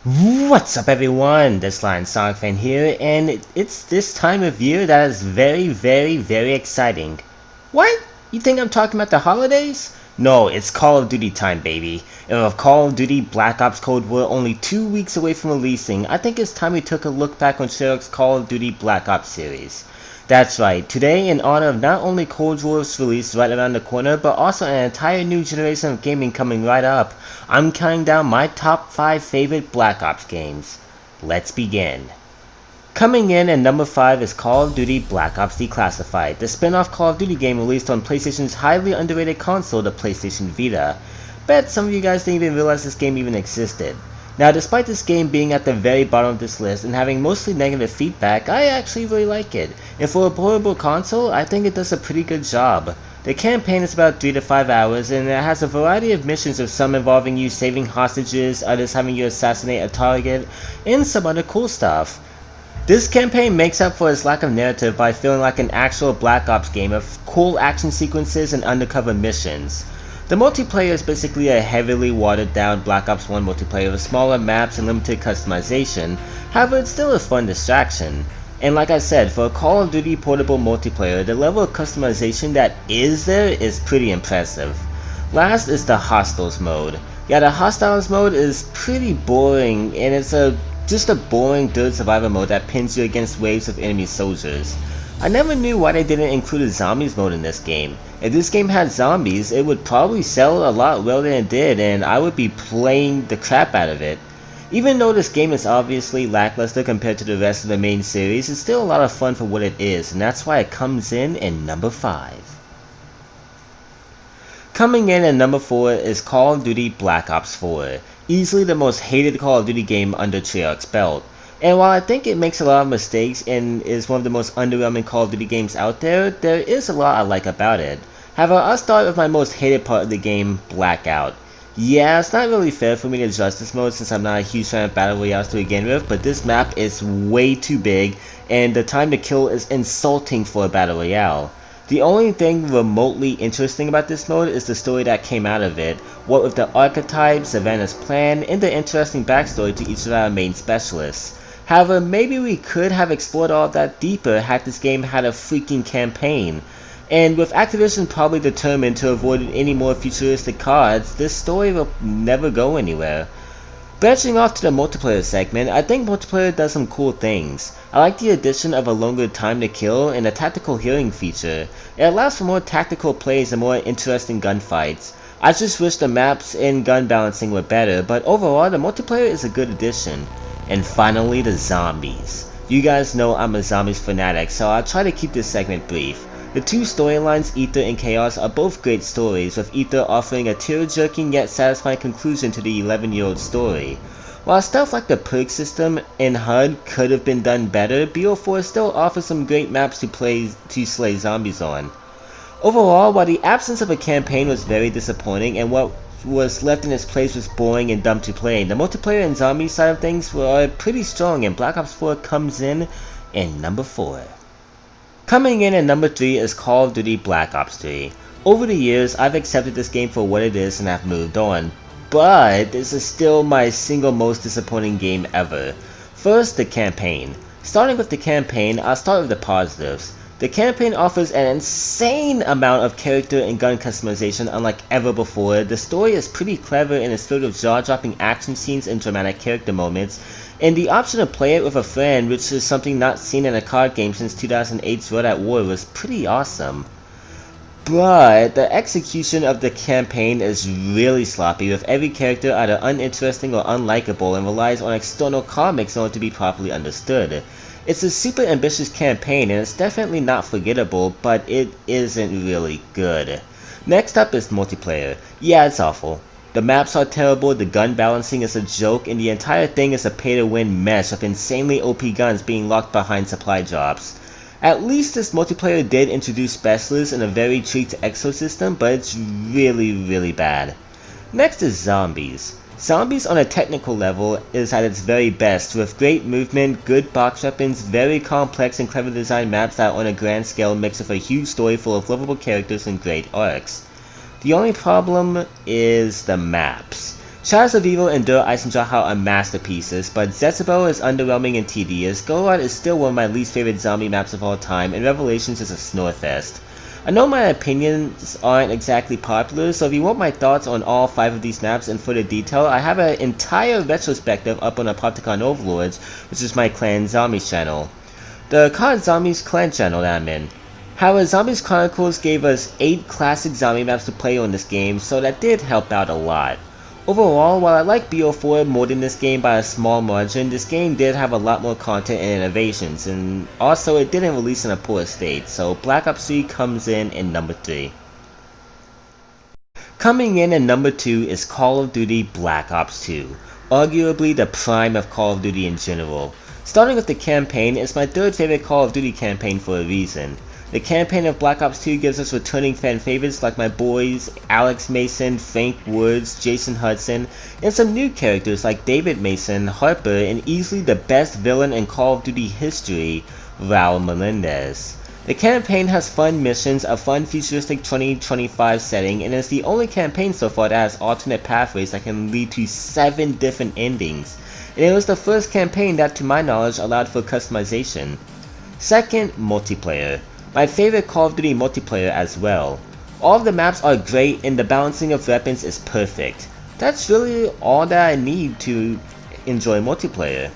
What's up everyone, this Lion Sonic fan here, and it's this time of year that is very exciting. What? You think I'm talking about the holidays? No, it's Call of Duty time, baby. And with Call of Duty Black Ops Cold War only 2 weeks away from releasing, I think it's time we took a look back on Treyarch's Call of Duty Black Ops series. That's right, today in honor of not only Cold War's release right around the corner, but also an entire new generation of gaming coming right up, I'm counting down my top 5 favorite Black Ops games. Let's begin. Coming in at number 5 is Call of Duty Black Ops Declassified, the spin-off Call of Duty game released on PlayStation's highly underrated console, the PlayStation Vita. Bet some of you guys didn't even realize this game even existed. Now, despite this game being at the very bottom of this list and having mostly negative feedback, I actually really like it. And for a portable console, I think it does a pretty good job. The campaign is about 3 to 5 hours and it has a variety of missions, with some involving you saving hostages, others having you assassinate a target, and some other cool stuff. This campaign makes up for its lack of narrative by feeling like an actual Black Ops game of cool action sequences and undercover missions. The multiplayer is basically a heavily watered down Black Ops 1 multiplayer with smaller maps and limited customization, however it's still a fun distraction. And like I said, for a Call of Duty portable multiplayer, the level of customization that is there is pretty impressive. Last is the Hostiles mode. Yeah, the Hostiles mode is pretty boring, and it's just a boring dirt survivor mode that pins you against waves of enemy soldiers. I never knew why they didn't include a zombies mode in this game. If this game had zombies, it would probably sell a lot well than it did, and I would be playing the crap out of it. Even though this game is obviously lackluster compared to the rest of the main series, it's still a lot of fun for what it is, and that's why it comes in at number 5. Coming in at number 4 is Call of Duty Black Ops 4, easily the most hated Call of Duty game under Treyarch's belt. And while I think it makes a lot of mistakes and is one of the most underwhelming Call of Duty games out there, there is a lot I like about it. However, I'll start with my most hated part of the game, Blackout. Yeah, it's not really fair for me to judge this mode since I'm not a huge fan of Battle Royales to begin with, but this map is way too big, and the time to kill is insulting for a Battle Royale. The only thing remotely interesting about this mode is the story that came out of it, what with the archetypes, Savannah's plan, and the interesting backstory to each of our main specialists. However, maybe we could have explored all of that deeper had this game had a freaking campaign. And with Activision probably determined to avoid any more futuristic cards, this story will never go anywhere. Branching off to the multiplayer segment, I think multiplayer does some cool things. I like the addition of a longer time to kill and a tactical healing feature. It allows for more tactical plays and more interesting gunfights. I just wish the maps and gun balancing were better, but overall the multiplayer is a good addition. And finally, the zombies. You guys know I'm a zombies fanatic, so I'll try to keep this segment brief. The two storylines, Ether and Chaos, are both great stories, with Ether offering a tear-jerking yet satisfying conclusion to the 11-year-old story. While stuff like the perk system and HUD could have been done better, BO4 still offers some great maps to slay zombies on. Overall, while the absence of a campaign was very disappointing and what was left in its place was boring and dumb to play, the multiplayer and zombie side of things were pretty strong, and Black Ops 4 comes in at number 4. Coming in at number 3 is Call of Duty Black Ops 3. Over the years, I've accepted this game for what it is and have moved on, but this is still my single most disappointing game ever. First, the campaign. Starting with the campaign, I'll start with the positives. The campaign offers an insane amount of character and gun customization unlike ever before. The story is pretty clever and is filled with jaw-dropping action scenes and dramatic character moments, and the option to play it with a friend, which is something not seen in a card game since 2008's World at War, was pretty awesome. But the execution of the campaign is really sloppy, with every character either uninteresting or unlikable and relies on external comics in order to be properly understood. It's a super ambitious campaign and it's definitely not forgettable, but it isn't really good. Next up is multiplayer. Yeah, it's awful. The maps are terrible, the gun balancing is a joke, and the entire thing is a pay-to-win mess of insanely OP guns being locked behind supply drops. At least this multiplayer did introduce specialists and a very tweaked exosystem, but it's really bad. Next is zombies. Zombies on a technical level is at its very best, with great movement, good box weapons, very complex and clever designed maps that on a grand scale mix with a huge story full of lovable characters and great arcs. The only problem is the maps. Shadows of Evil and Der Eisendrache are masterpieces, but Jezebel is underwhelming and tedious, Golod is still one of my least favorite zombie maps of all time, and Revelations is a snorefest. I know my opinions aren't exactly popular, so if you want my thoughts on all 5 of these maps in further detail, I have an entire retrospective up on Apopticon Overlords, which is my Clan Zombies channel. The COD Zombies Clan channel that I'm in. However, Zombies Chronicles gave us 8 classic zombie maps to play on this game, so that did help out a lot. Overall, while I like BO4 more than this game by a small margin, this game did have a lot more content and innovations, and also it didn't release in a poor state, so Black Ops 3 comes in number 3. Coming in at number 2 is Call of Duty Black Ops 2, arguably the prime of Call of Duty in general. Starting with the campaign, it's my 3rd favorite Call of Duty campaign for a reason. The campaign of Black Ops 2 gives us returning fan favorites like my boys Alex Mason, Frank Woods, Jason Hudson, and some new characters like David Mason, Harper, and easily the best villain in Call of Duty history, Raul Melendez. The campaign has fun missions, a fun futuristic 2025 setting, and is the only campaign so far that has alternate pathways that can lead to 7 different endings. And it was the first campaign that, to my knowledge, allowed for customization. Second, multiplayer. My favorite Call of Duty multiplayer as well. All of the maps are great and the balancing of weapons is perfect. That's really all that I need to enjoy multiplayer.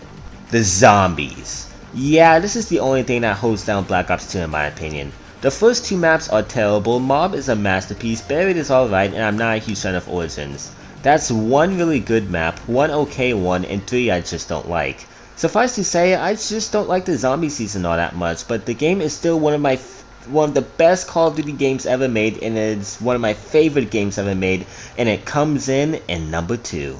The zombies. Yeah, this is the only thing that holds down Black Ops 2 in my opinion. The first 2 maps are terrible, Mob is a masterpiece, Buried is alright, and I'm not a huge fan of Origins. That's 1 really good map, 1 okay one, and 3 I just don't like. Suffice to say, I just don't like the zombie season all that much, but the game is still one of the best Call of Duty games ever made, and it's one of my favorite games ever made, and it comes in at number 2.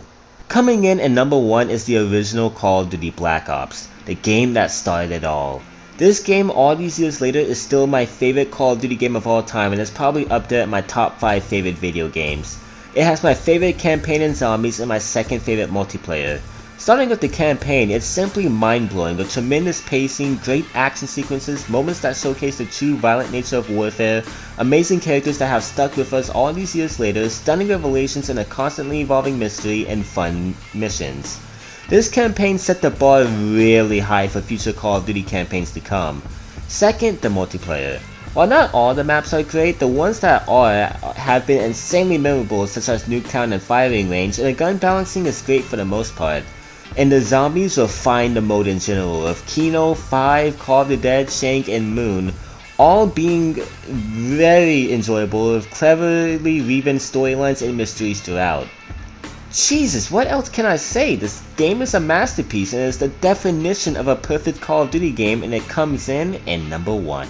Coming in at number 1 is the original Call of Duty Black Ops, the game that started it all. This game, all these years later, is still my favorite Call of Duty game of all time, and it's probably up there at my top 5 favorite video games. It has my favorite campaign in zombies and my second favorite multiplayer. Starting with the campaign, it's simply mind-blowing with tremendous pacing, great action sequences, moments that showcase the true violent nature of warfare, amazing characters that have stuck with us all these years later, stunning revelations and a constantly evolving mystery, and fun missions. This campaign set the bar really high for future Call of Duty campaigns to come. Second, the multiplayer. While not all the maps are great, the ones that are have been insanely memorable, such as Nuketown and Firing Range, and the gun balancing is great for the most part. And the zombies refine the mode in general, with Kino, 5, Call of the Dead, Shank, and Moon all being very enjoyable with cleverly weaving storylines and mysteries throughout. Jesus, what else can I say? This game is a masterpiece and is the definition of a perfect Call of Duty game, and it comes in at number 1.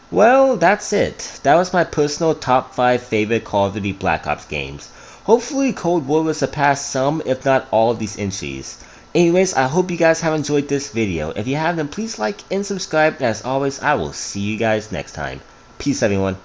Well, that's it. That was my personal top 5 favorite Call of Duty Black Ops games. Hopefully Cold War will surpass some, if not all of these entries. Anyways, I hope you guys have enjoyed this video. If you have, then please like and subscribe, and as always, I will see you guys next time. Peace everyone.